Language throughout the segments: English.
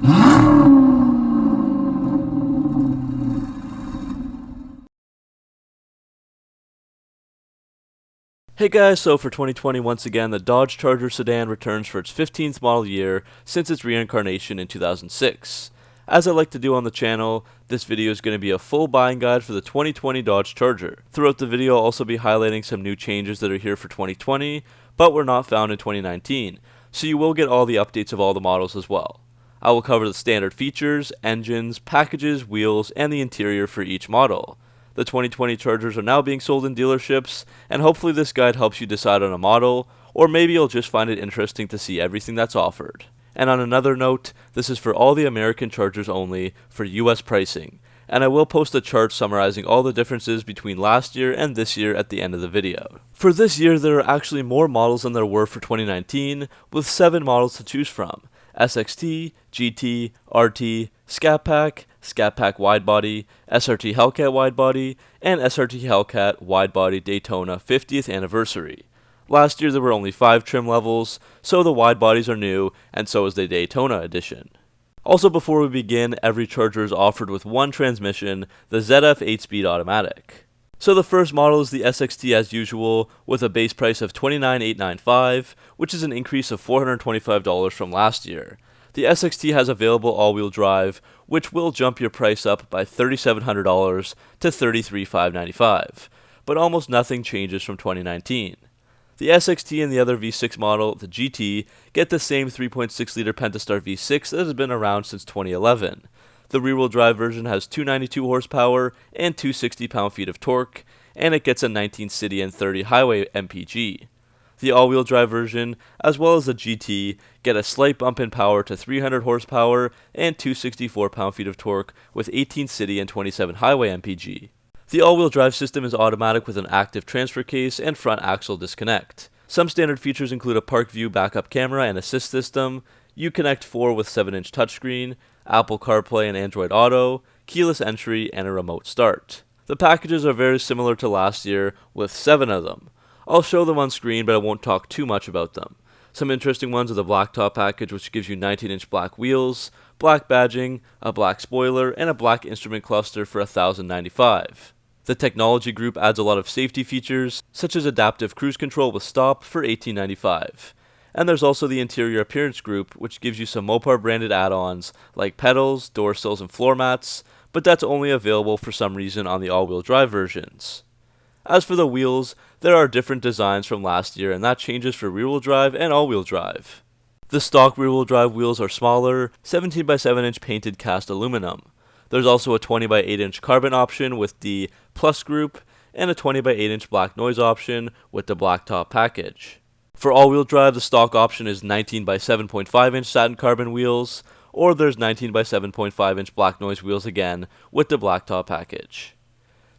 Hey guys, so for 2020 once again, the Dodge Charger sedan returns for its 15th model year since its reincarnation in 2006. As I like to do on the channel, this video is going to be a full buying guide for the 2020 Dodge Charger. Throughout the video I'll also be highlighting some new changes that are here for 2020, but were not found in 2019, so you will get all the updates of all the models as well. I will cover the standard features, engines, packages, wheels, and the interior for each model. The 2020 Chargers are now being sold in dealerships, and hopefully this guide helps you decide on a model, or maybe you'll just find it interesting to see everything that's offered. And on another note, this is for all the American Chargers only, for US pricing, and I will post a chart summarizing all the differences between last year and this year at the end of the video. For this year there are actually more models than there were for 2019, with 7 models to choose from: SXT, GT, RT, Scat Pack Widebody, SRT Hellcat Widebody, and SRT Hellcat Widebody Daytona 50th anniversary. Last year there were only 5 trim levels, so the Widebodies are new, and so is the Daytona edition. Also, before we begin, every Charger is offered with one transmission, the ZF 8-speed automatic. So the first model is the SXT as usual, with a base price of $29,895, which is an increase of $425 from last year. The SXT has available all-wheel drive, which will jump your price up by $3,700 to $33,595, but almost nothing changes from 2019. The SXT and the other V6 model, the GT, get the same 3.6-liter Pentastar V6 that has been around since 2011. The rear-wheel drive version has 292 horsepower and 260 pound-feet of torque, and it gets a 19 city and 30 highway MPG. The all-wheel drive version, as well as the GT, get a slight bump in power to 300 horsepower and 264 pound-feet of torque with 18 city and 27 highway MPG. The all-wheel drive system is automatic with an active transfer case and front axle disconnect. Some standard features include a park view backup camera and assist system, Uconnect 4 with 7-inch touchscreen, Apple CarPlay and Android Auto, keyless entry, and a remote start. The packages are very similar to last year, with 7 of them. I'll show them on screen, but I won't talk too much about them. Some interesting ones are the blacktop package, which gives you 19-inch black wheels, black badging, a black spoiler, and a black instrument cluster for $1,095. The technology group adds a lot of safety features, such as adaptive cruise control with stop for $1,895. And there's also the interior appearance group, which gives you some Mopar branded add-ons like pedals, door sills, and floor mats, but that's only available for some reason on the all-wheel drive versions. As for the wheels, there are different designs from last year, and that changes for rear-wheel drive and all-wheel drive. The stock rear-wheel drive wheels are smaller, 17 by 7 inch painted cast aluminum. There's also a 20 by 8 inch carbon option with the Plus group, and a 20 by 8 inch black noise option with the blacktop package. For all-wheel drive, the stock option is 19 by 7.5 inch satin carbon wheels, or there's 19 by 7.5 inch black noise wheels again with the blacktop package.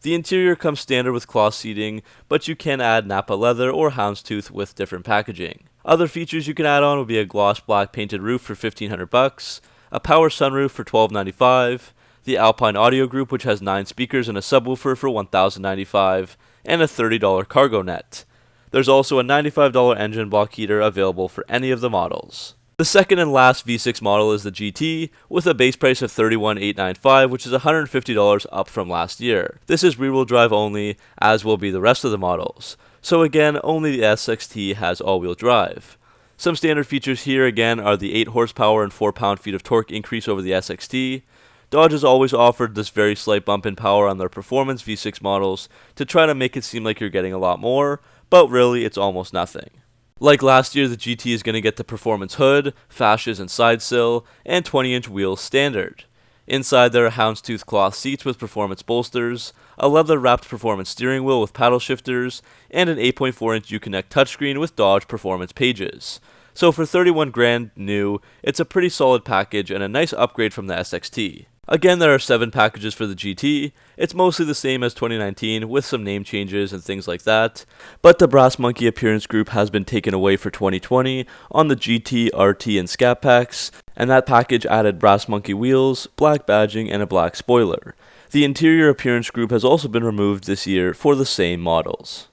The interior comes standard with cloth seating, but you can add Napa leather or houndstooth with different packaging. Other features you can add on would be a gloss black painted roof for $1,500, a power sunroof for $1,295, the Alpine audio group, which has 9 speakers and a subwoofer for $1,095, and a $30 cargo net. There's also a $95 engine block heater available for any of the models. The second and last V6 model is the GT, with a base price of $31,895, which is $150 up from last year. This is rear-wheel drive only, as will be the rest of the models. So again, only the SXT has all-wheel drive. Some standard features here again are the 8 horsepower and 4 pound-feet of torque increase over the SXT. Dodge has always offered this very slight bump in power on their performance V6 models to try to make it seem like you're getting a lot more, but really it's almost nothing. Like last year, the GT is going to get the performance hood, fascias and side sill, and 20-inch wheels standard. Inside there are houndstooth cloth seats with performance bolsters, a leather-wrapped performance steering wheel with paddle shifters, and an 8.4-inch Uconnect touchscreen with Dodge performance pages. So for $31,000 new, it's a pretty solid package and a nice upgrade from the SXT. Again, there are 7 packages for the GT. It's mostly the same as 2019 with some name changes and things like that, but the Brass Monkey appearance group has been taken away for 2020 on the GT, RT, and Scat packs, and that package added Brass Monkey wheels, black badging, and a black spoiler. The interior appearance group has also been removed this year for the same models.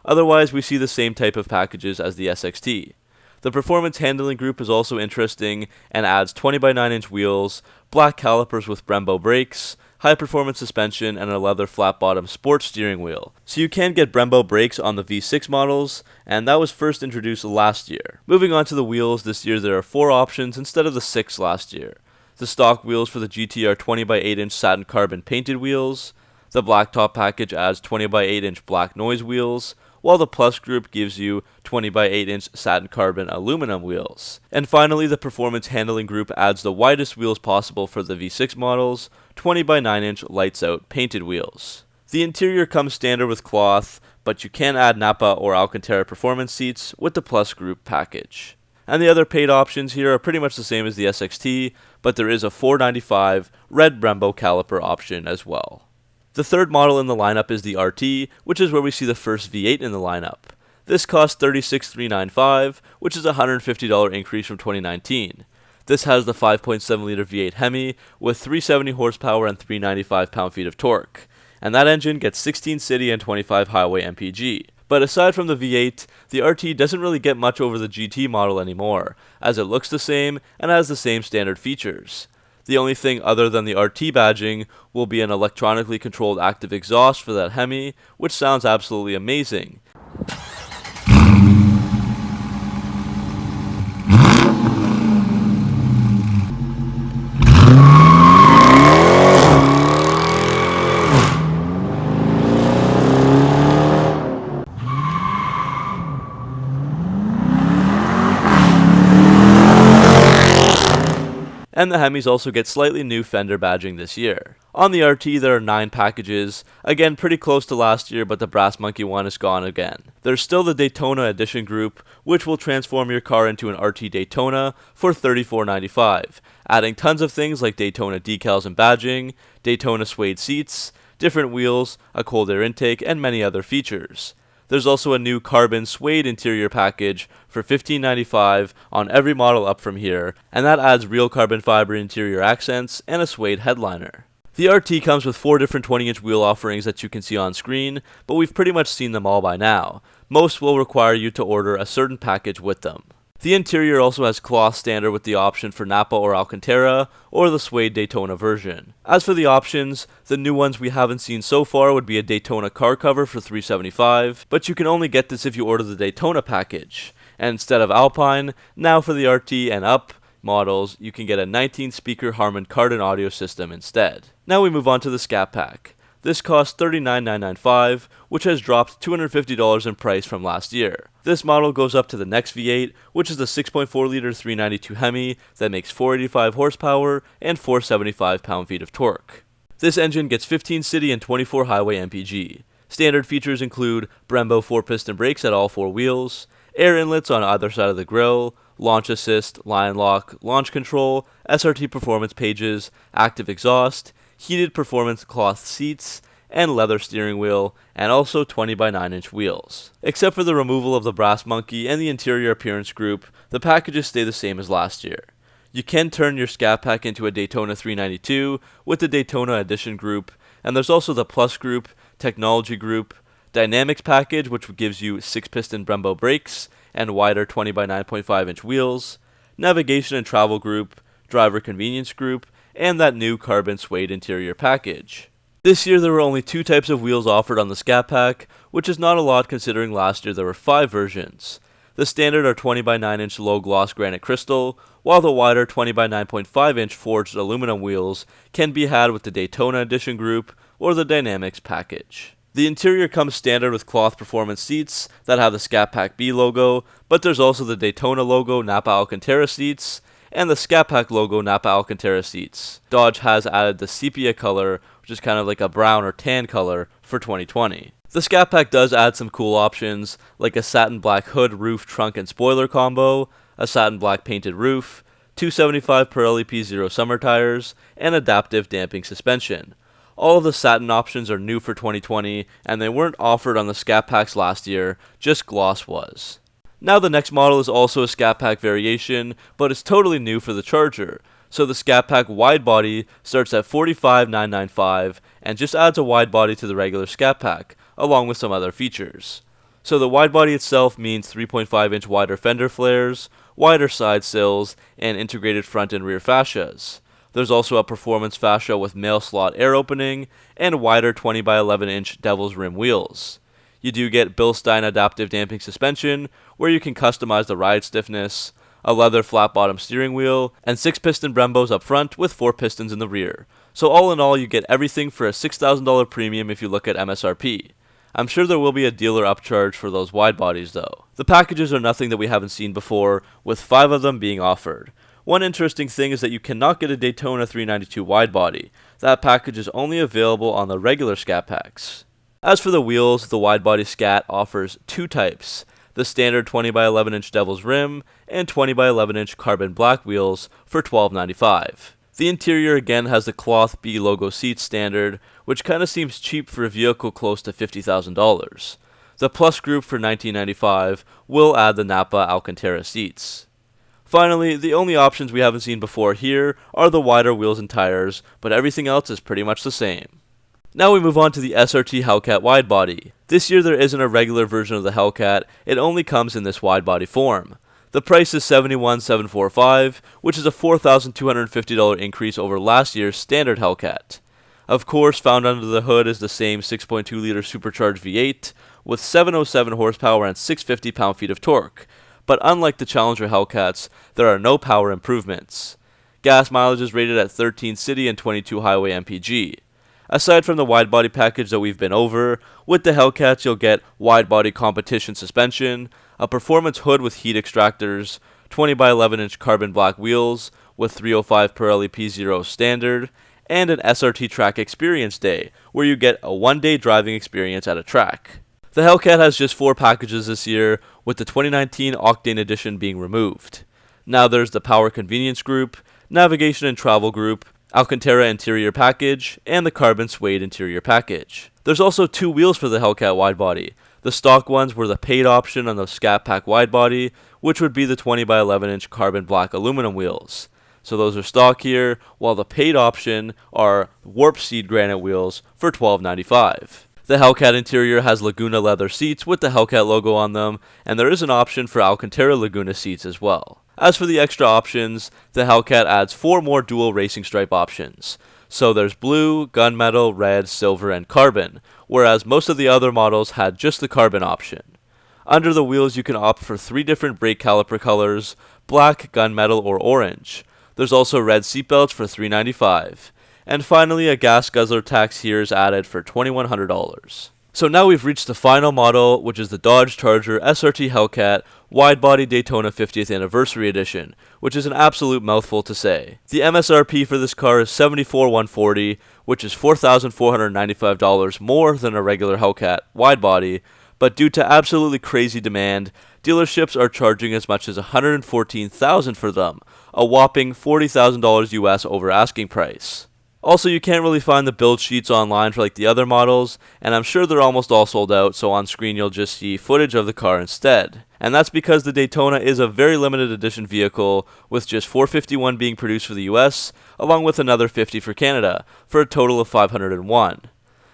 Otherwise, we see the same type of packages as the SXT. The performance handling group is also interesting and adds 20 by 9 inch wheels, black calipers with Brembo brakes, high performance suspension, and a leather flat bottom sports steering wheel. So you can get Brembo brakes on the V6 models, and that was first introduced last year. Moving on to the wheels, this year there are 4 options instead of the 6 last year. The stock wheels for the GT are 20 by 8 inch satin carbon painted wheels. The blacktop package adds 20 by 8 inch black noise wheels, while the Plus group gives you 20 by 8 inch satin carbon aluminum wheels. And finally, the performance handling group adds the widest wheels possible for the V6 models, 20 by 9 inch lights out painted wheels. The interior comes standard with cloth, but you can add Napa or Alcantara performance seats with the Plus group package. And the other paid options here are pretty much the same as the SXT, but there is a $495 red Brembo caliper option as well. The third model in the lineup is the RT, which is where we see the first V8 in the lineup. This costs $36,395, which is a $150 increase from 2019. This has the 5.7 liter V8 Hemi with 370 horsepower and 395 pound-feet of torque, and that engine gets 16 city and 25 highway mpg. But aside from the V8, the RT doesn't really get much over the GT model anymore, as it looks the same and has the same standard features. The only thing other than the RT badging will be an electronically controlled active exhaust for that Hemi, which sounds absolutely amazing. And the Hemis also get slightly new fender badging this year. On the RT there are 9 packages, again pretty close to last year, but the Brass Monkey one is gone again. There's still the Daytona Edition group, which will transform your car into an RT Daytona for $34.95, adding tons of things like Daytona decals and badging, Daytona suede seats, different wheels, a cold air intake, and many other features. There's also a new carbon suede interior package for $15.95 on every model up from here, and that adds real carbon fiber interior accents and a suede headliner. The RT comes with 4 different 20-inch wheel offerings that you can see on screen, but we've pretty much seen them all by now. Most will require you to order a certain package with them. The interior also has cloth standard with the option for Napa or Alcantara, or the suede Daytona version. As for the options, the new ones we haven't seen so far would be a Daytona car cover for $375, but you can only get this if you order the Daytona package. And instead of Alpine, now for the RT and up models, you can get a 19-speaker Harman Kardon audio system instead. Now we move on to the Scat Pack. This costs $39,995, which has dropped $250 in price from last year. This model goes up to the next V8, which is the 6.4 liter 392 Hemi that makes 485 horsepower and 475 pound-feet of torque. This engine gets 15 city and 24 highway mpg. Standard features include Brembo 4-piston brakes at all 4 wheels, air inlets on either side of the grille, launch assist, line lock, launch control, SRT performance pages, active exhaust, heated performance cloth seats, and leather steering wheel, and also 20 by 9 inch wheels. Except for the removal of the Brass Monkey and the interior appearance group, the packages stay the same as last year. You can turn your Scat Pack into a Daytona 392 with the Daytona Edition group, and there's also the Plus group, Technology group, Dynamics package, which gives you 6-piston Brembo brakes and wider 20 by 9.5 inch wheels, Navigation and Travel group, Driver Convenience group, and that new carbon suede interior package. This year there were only 2 types of wheels offered on the Scat Pack, which is not a lot considering last year there were 5 versions. The standard are 20 by 9 inch low gloss granite crystal, while the wider 20 by 9.5 inch forged aluminum wheels can be had with the Daytona Edition group or the Dynamics package. The interior comes standard with cloth performance seats that have the Scat Pack B logo, but there's also the Daytona logo Napa Alcantara seats, and the Scat Pack logo Napa Alcantara seats. Dodge has added the sepia color, which is kind of like a brown or tan color, for 2020. The Scat Pack does add some cool options, like a satin black hood, roof, trunk, and spoiler combo, a satin black painted roof, 275 Pirelli P0 summer tires, and adaptive damping suspension. All of the satin options are new for 2020, and they weren't offered on the Scat Packs last year, just gloss was. Now the next model is also a Scat Pack variation, but it's totally new for the Charger. So the Scat Pack Widebody starts at $45,995 and just adds a wide body to the regular Scat Pack, along with some other features. So the widebody itself means 3.5-inch wider fender flares, wider side sills, and integrated front and rear fascias. There's also a performance fascia with male slot air opening, and wider 20 by 11-inch Devil's Rim wheels. You do get Bilstein adaptive damping suspension, where you can customize the ride stiffness, a leather flat bottom steering wheel, and 6-piston Brembos up front with 4 pistons in the rear. So all in all, you get everything for a $6,000 premium if you look at MSRP. I'm sure there will be a dealer upcharge for those wide bodies though. The packages are nothing that we haven't seen before, with 5 of them being offered. One interesting thing is that you cannot get a Daytona 392 widebody. That package is only available on the regular Scat packs. As for the wheels, the widebody Scat offers 2 types, the standard 20 by 11-inch Devil's Rim and 20 by 11-inch carbon black wheels for $12.95. The interior again has the cloth B logo seats standard, which kinda seems cheap for a vehicle close to $50,000. The Plus group for $19.95 will add the Napa Alcantara seats. Finally, the only options we haven't seen before here are the wider wheels and tires, but everything else is pretty much the same. Now we move on to the SRT Hellcat widebody. This year there isn't a regular version of the Hellcat, it only comes in this widebody form. The price is $71,745, which is a $4,250 increase over last year's standard Hellcat. Of course, found under the hood is the same 6.2-liter supercharged V8 with 707 horsepower and 650 pound-feet of torque, but unlike the Challenger Hellcats, there are no power improvements. Gas mileage is rated at 13 city and 22 highway mpg. Aside from the widebody package that we've been over, with the Hellcats you'll get widebody competition suspension, a performance hood with heat extractors, 20 by 11-inch carbon black wheels with 305 per LEP0 standard, and an SRT track experience day, where you get a 1-day driving experience at a track. The Hellcat has just 4 packages this year, with the 2019 Octane Edition being removed. Now there's the Power Convenience Group, Navigation and Travel Group, Alcantara Interior Package, and the Carbon Suede Interior Package. There's also 2 wheels for the Hellcat widebody. The stock ones were the paid option on the Scat Pack widebody, which would be the 20 by 11-inch carbon black aluminum wheels. So those are stock here, while the paid option are Warp Seed granite wheels for $12.95. The Hellcat interior has Laguna leather seats with the Hellcat logo on them, and there is an option for Alcantara Laguna seats as well. As for the extra options, the Hellcat adds 4 more dual racing stripe options. So there's blue, gunmetal, red, silver, and carbon, whereas most of the other models had just the carbon option. Under the wheels you can opt for 3 different brake caliper colors, black, gunmetal, or orange. There's also red seatbelts for $3.95. And finally, a gas guzzler tax here is added for $2,100. So now we've reached the final model, which is the Dodge Charger SRT Hellcat Widebody Daytona 50th Anniversary Edition, which is an absolute mouthful to say. The MSRP for this car is $74,140, which is $4,495 more than a regular Hellcat widebody, but due to absolutely crazy demand, dealerships are charging as much as $114,000 for them, a whopping $40,000 US over asking price. Also, you can't really find the build sheets online for like the other models, and I'm sure they're almost all sold out, so on screen you'll just see footage of the car instead. And that's because the Daytona is a very limited edition vehicle, with just 451 being produced for the US, along with another 50 for Canada, for a total of 501.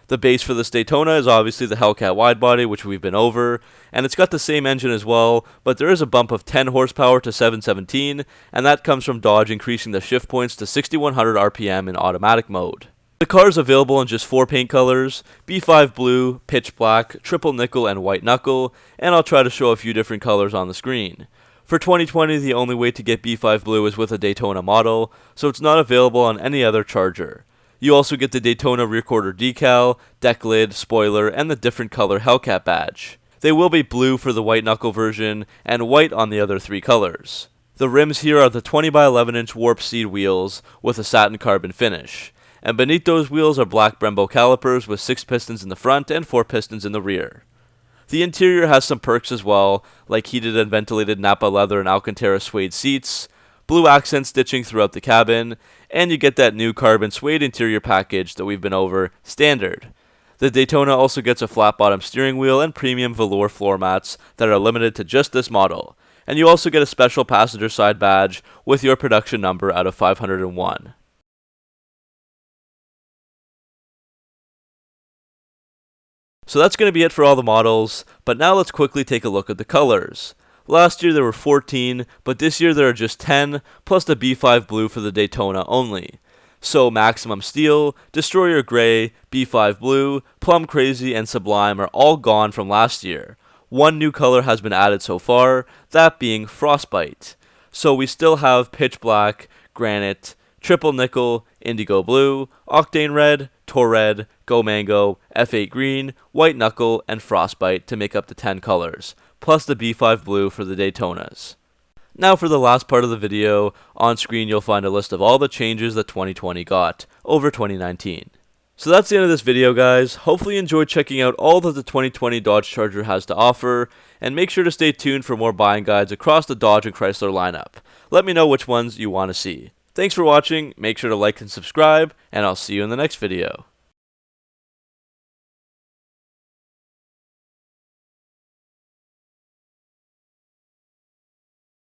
The base for this Daytona is obviously the Hellcat widebody, which we've been over, and it's got the same engine as well, but there is a bump of 10 horsepower to 717, and that comes from Dodge increasing the shift points to 6100 RPM in automatic mode. The car is available in just 4 paint colors, B5 blue, pitch black, triple nickel, and white knuckle, and I'll try to show a few different colors on the screen. For 2020, the only way to get B5 blue is with a Daytona model, so it's not available on any other Charger. You also get the Daytona rear quarter decal, deck lid, spoiler, and the different color Hellcat badge. They will be blue for the white knuckle version, and white on the other 3 colors. The rims here are the 20 by 11-inch Warp Seed wheels with a satin carbon finish, and beneath those wheels are black Brembo calipers with 6 pistons in the front and 4 pistons in the rear. The interior has some perks as well, like heated and ventilated Napa leather and Alcantara suede seats, blue accent stitching throughout the cabin, and you get that new carbon suede interior package that we've been over standard. The Daytona also gets a flat bottom steering wheel and premium velour floor mats that are limited to just this model, and you also get a special passenger side badge with your production number out of 501. So that's going to be it for all the models, but now let's quickly take a look at the colors. Last year there were 14, but this year there are just 10, plus the B5 blue for the Daytona only. So Maximum Steel, Destroyer Gray, B5 Blue, Plum Crazy, and Sublime are all gone from last year. One new color has been added so far, that being Frostbite. So we still have Pitch Black, Granite, Triple Nickel, Indigo Blue, Octane Red, Tor Red, Go Mango, F8 Green, White Knuckle, and Frostbite to make up the 10 colors, plus the B5 Blue for the Daytonas. Now for the last part of the video, on screen you'll find a list of all the changes that 2020 got over 2019. So that's the end of this video, guys. Hopefully you enjoyed checking out all that the 2020 Dodge Charger has to offer, and make sure to stay tuned for more buying guides across the Dodge and Chrysler lineup. Let me know which ones you want to see. Thanks for watching, make sure to like and subscribe, and I'll see you in the next video.